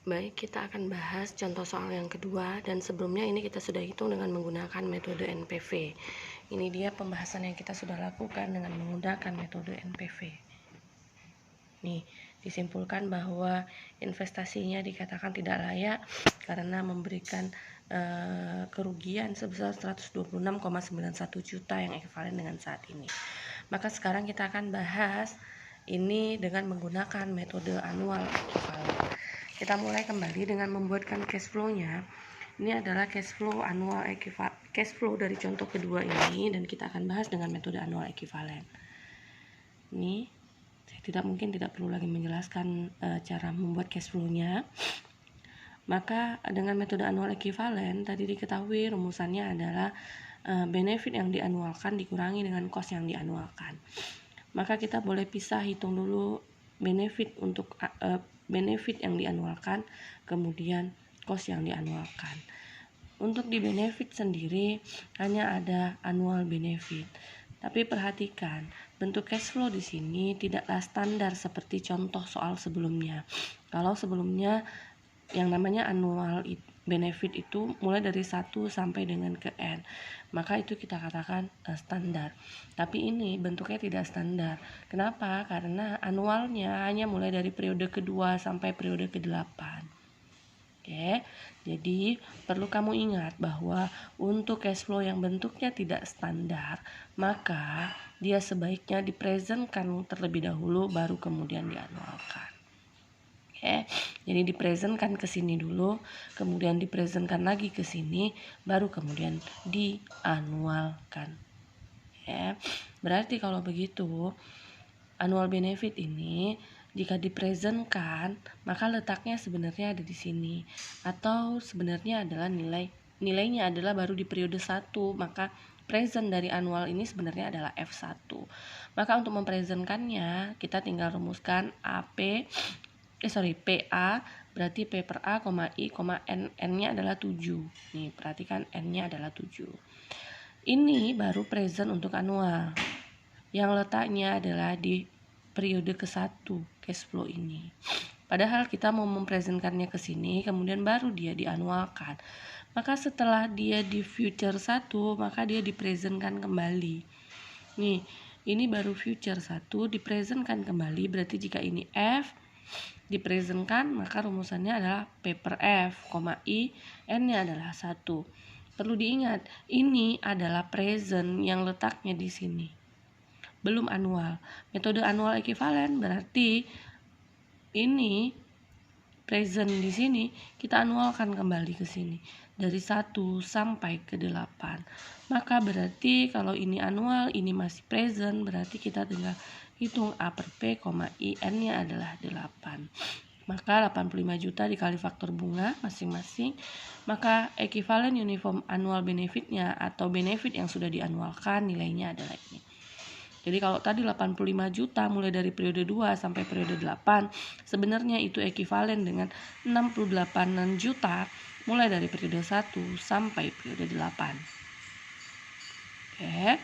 Baik, kita akan bahas contoh soal yang kedua, dan sebelumnya ini kita sudah hitung dengan menggunakan metode NPV. Ini dia pembahasan yang kita sudah lakukan dengan menggunakan metode NPV. Nih, disimpulkan bahwa investasinya dikatakan tidak layak karena memberikan kerugian sebesar 126,91 juta yang ekivalen dengan saat ini. Maka sekarang kita akan bahas ini dengan menggunakan metode annual ekivalen. Kita mulai kembali dengan membuatkan cash flow-nya. Ini adalah cash flow annual cash flow dari contoh kedua ini, dan kita akan bahas dengan metode annual ekivalen. Ini saya tidak perlu lagi menjelaskan cara membuat cash flow-nya. Maka dengan metode annual ekivalen tadi diketahui rumusannya adalah benefit yang dianualkan dikurangi dengan cost yang dianualkan. Maka kita boleh pisah hitung dulu benefit untuk benefit yang dianualkan, kemudian cost yang dianualkan. Untuk di benefit sendiri hanya ada annual benefit. Tapi perhatikan, bentuk cash flow di sini tidaklah standar seperti contoh soal sebelumnya. Kalau sebelumnya yang namanya annual benefit itu mulai dari 1 sampai dengan ke N, maka itu kita katakan standar. Tapi ini bentuknya tidak standar. Kenapa? Karena annualnya hanya mulai dari periode kedua sampai periode ke-8. Oke, jadi perlu kamu ingat bahwa untuk cash flow yang bentuknya tidak standar, maka dia sebaiknya dipresentkan terlebih dahulu baru kemudian dianualkan. Oke, jadi dipresentkan ke sini dulu, kemudian dipresentkan lagi ke sini, baru kemudian dianualkan. Ya, berarti kalau begitu annual benefit ini jika dipresentkan maka letaknya sebenarnya ada di sini, atau sebenarnya adalah nilainya adalah baru di periode 1, maka present dari annual ini sebenarnya adalah F1. Maka untuk mempresentkannya kita tinggal rumuskan PA berarti P per A, I, N-nya adalah 7. Nih, perhatikan N-nya adalah 7. Ini baru present untuk annual, yang letaknya adalah di periode ke-1 cash flow ini. Padahal kita mau mempresentkannya ke sini, kemudian baru dia dianualkan. Maka setelah dia di future 1, maka dia dipresentkan kembali. Nih, ini baru future 1 dipresentkan kembali, berarti jika ini F dipresentkan maka rumusannya adalah P per F, I, N-nya adalah 1. Perlu diingat, ini adalah present yang letaknya di sini, belum annual. Metode annual ekivalen berarti ini present di sini kita anualkan kembali ke sini dari 1 sampai ke 8. Maka berarti kalau ini annual, ini masih present, berarti kita tinggal hitung A per P, I, N-nya adalah 8. Maka 85 juta dikali faktor bunga masing-masing, maka ekivalen uniform annual benefitnya atau benefit yang sudah dianualkan nilainya adalah ini. Jadi kalau tadi 85 juta mulai dari periode 2 sampai periode 8, sebenarnya itu ekivalen dengan 68 juta mulai dari periode 1 sampai periode 8. Oke.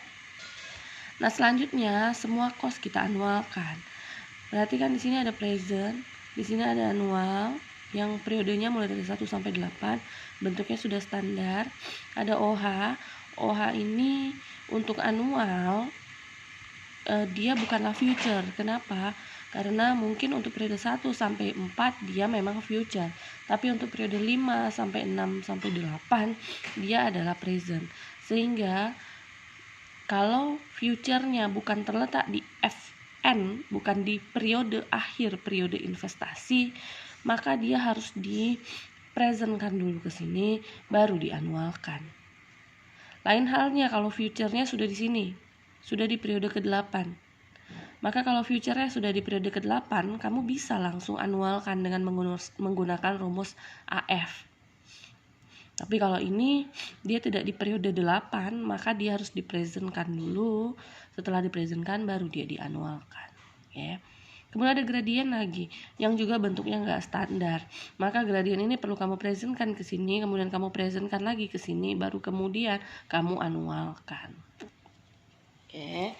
Nah, selanjutnya semua cost kita anualkan. Perhatikan di sini ada present, di sini ada annual yang periodenya mulai dari 1 sampai 8, bentuknya sudah standar. Ada OH. OH ini untuk annual dia bukanlah future. Kenapa? Karena mungkin untuk periode 1 sampai 4 dia memang future, tapi untuk periode 5 sampai 6 sampai 8 dia adalah present. Sehingga kalau future-nya bukan terletak di FN, bukan di periode akhir periode investasi, maka dia harus dipresentkan dulu ke sini baru dianualkan. Lain halnya kalau future-nya sudah di sini, sudah di periode ke-8. Maka kalau future-nya sudah di periode ke-8, kamu bisa langsung anualkan dengan menggunakan rumus AF. Tapi kalau ini dia tidak di periode 8, maka dia harus dipresentkan dulu. Setelah dipresentkan baru dia dianualkan. Ya. Kemudian ada gradien lagi yang juga bentuknya nggak standar. Maka gradien ini perlu kamu presentkan ke sini, kemudian kamu presentkan lagi ke sini, baru kemudian kamu anualkan. Oke.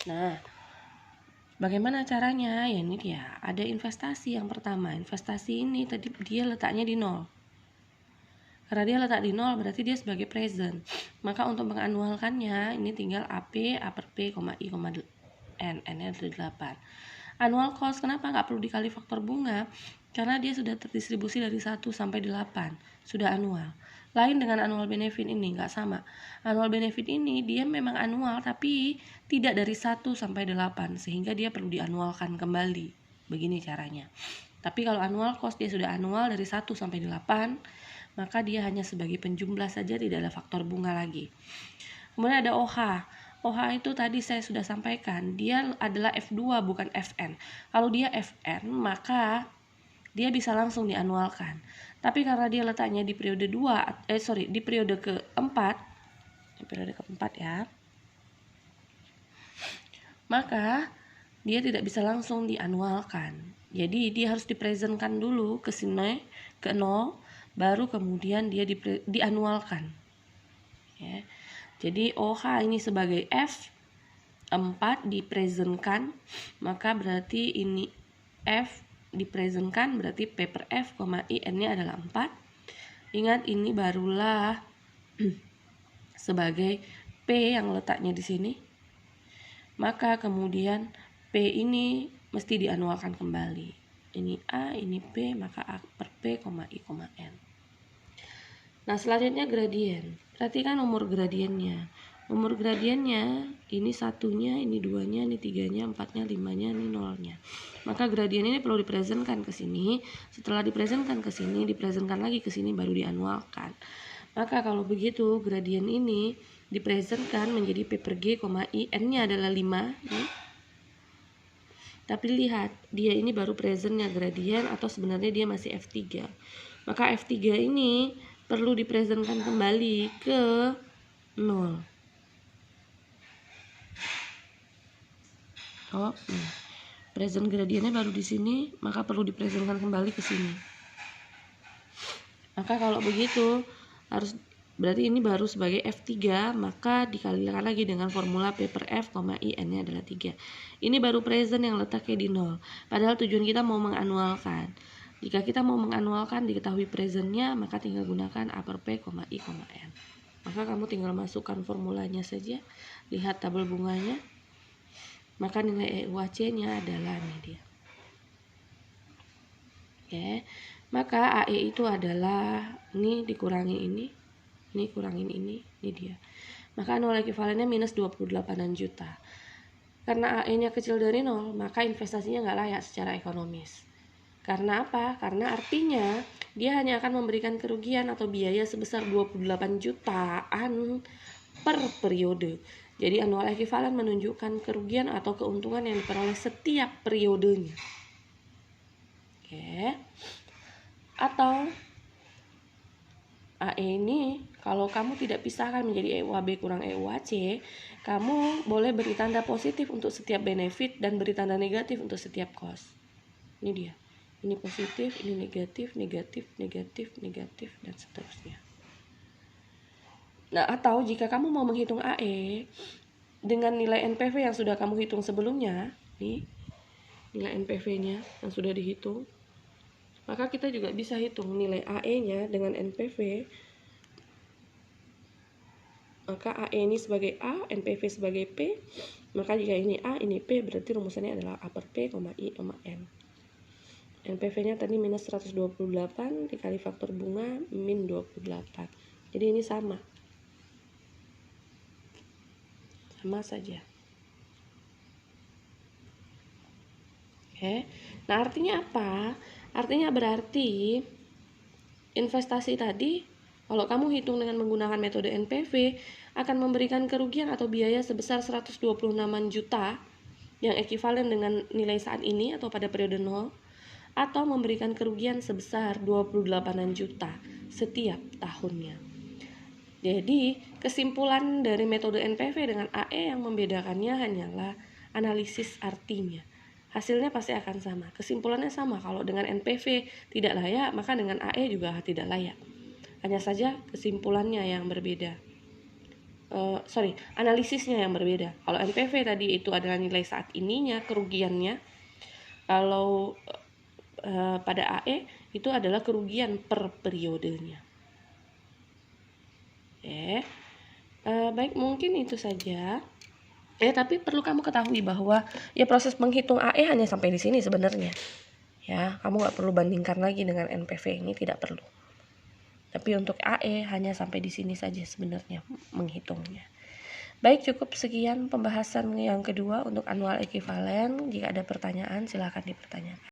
Nah, Bagaimana caranya? Ya ini dia, ada investasi yang pertama. Investasi ini tadi dia letaknya di 0. Karena dia letak di 0 berarti dia sebagai present. Maka untuk menganualkannya ini tinggal AP, upper P, I, N. N-nya dari 8. Annual cost kenapa nggak perlu dikali faktor bunga? Karena dia sudah terdistribusi dari 1 sampai 8. Sudah anual. Lain dengan annual benefit ini, nggak sama. Annual benefit ini dia memang anual tapi tidak dari 1 sampai 8 sehingga dia perlu dianualkan kembali. Begini caranya. Tapi kalau annual cost dia sudah anual dari 1 sampai 8, maka dia hanya sebagai penjumlah saja, tidak ada faktor bunga lagi. Kemudian ada OH. OH itu tadi saya sudah sampaikan, dia adalah F2 bukan Fn. Kalau dia Fn, maka dia bisa langsung dianualkan. Tapi karena dia letaknya di periode di periode keempat, ya. Maka dia tidak bisa langsung dianualkan. Jadi dia harus dipresentkan dulu ke sini ke 0, baru kemudian dia dianualkan. Ya. Jadi OH ini sebagai F4 dipresentkan, maka berarti ini F dipresentkan berarti P per F, I, N-nya adalah 4. Ingat ini barulah sebagai P yang letaknya di sini. Maka kemudian P ini mesti dianualkan kembali. Ini A, ini P, maka A per P, I, N. Nah, selanjutnya gradien. Perhatikan nomor gradiennya. Nomor gradiennya ini 1-nya, ini 2-nya, ini 3-nya, 4-nya, 5-nya, ini 0-nya. Maka gradien ini perlu dipresentkan ke sini. Setelah dipresentkan ke sini, dipresentkan lagi ke sini baru dianualkan. Maka kalau begitu gradien ini dipresentkan menjadi P per G, I, N-nya adalah 5. Tapi lihat, dia ini baru presentnya gradien atau sebenarnya dia masih F3. Maka F3 ini perlu dipresentkan kembali ke 0. Present gradiennya baru di sini, maka perlu dipresentkan kembali ke sini. Maka kalau begitu harus berarti ini baru sebagai F3, maka dikalikan lagi dengan formula P per F, I, N-nya adalah 3. Ini baru present yang letaknya di 0. Padahal tujuan kita mau menganualkan. Jika kita mau menganualkan diketahui presentnya, maka tinggal gunakan upper P, I, N. Maka kamu tinggal masukkan formulanya saja. Lihat tabel bunganya. Maka nilai EUAC-nya adalah ini dia. Oke. Maka AE itu adalah ini dikurangi ini kurangin ini dia. Maka annual equivalennya minus 28 juta. Karena AE-nya kecil dari 0, maka investasinya nggak layak secara ekonomis. Karena apa? Karena artinya dia hanya akan memberikan kerugian atau biaya sebesar 28 jutaan per periode. Jadi annual equivalent menunjukkan kerugian atau keuntungan yang diperoleh setiap periodenya. Oke. Atau AE ini kalau kamu tidak pisahkan menjadi EUAB kurang EUAC, kamu boleh beri tanda positif untuk setiap benefit dan beri tanda negatif untuk setiap cost. Ini dia. Ini positif, ini negatif, negatif, negatif, negatif, dan seterusnya. Nah, atau jika kamu mau menghitung AE dengan nilai NPV yang sudah kamu hitung sebelumnya, nih, nilai NPV-nya yang sudah dihitung, maka kita juga bisa hitung nilai AE-nya dengan NPV. Maka AE ini sebagai A, NPV sebagai P. Maka jika ini A, ini P, berarti rumusannya adalah upper P, I, N. NPV-nya tadi minus 128 dikali faktor bunga min 28. Jadi ini sama. Sama saja. Oke. Nah, artinya apa? Artinya berarti investasi tadi kalau kamu hitung dengan menggunakan metode NPV akan memberikan kerugian atau biaya sebesar 126 juta yang ekuivalen dengan nilai saat ini atau pada periode 0, atau memberikan kerugian sebesar 28 juta setiap tahunnya. Jadi, kesimpulan dari metode NPV dengan AE yang membedakannya hanyalah analisis artinya. Hasilnya pasti akan sama. Kesimpulannya sama. Kalau dengan NPV tidak layak, maka dengan AE juga tidak layak. Hanya saja kesimpulannya yang berbeda. analisisnya yang berbeda. Kalau NPV tadi itu adalah nilai saat ininya, kerugiannya. Kalau pada AE itu adalah kerugian per periodenya. Baik, mungkin itu saja. Tapi perlu kamu ketahui bahwa ya proses menghitung AE hanya sampai di sini sebenarnya. Ya, kamu nggak perlu bandingkan lagi dengan NPV, ini tidak perlu. Tapi untuk AE hanya sampai di sini saja sebenarnya menghitungnya. Baik, cukup sekian pembahasan yang kedua untuk annual equivalent. Jika ada pertanyaan, silakan dipertanyakan.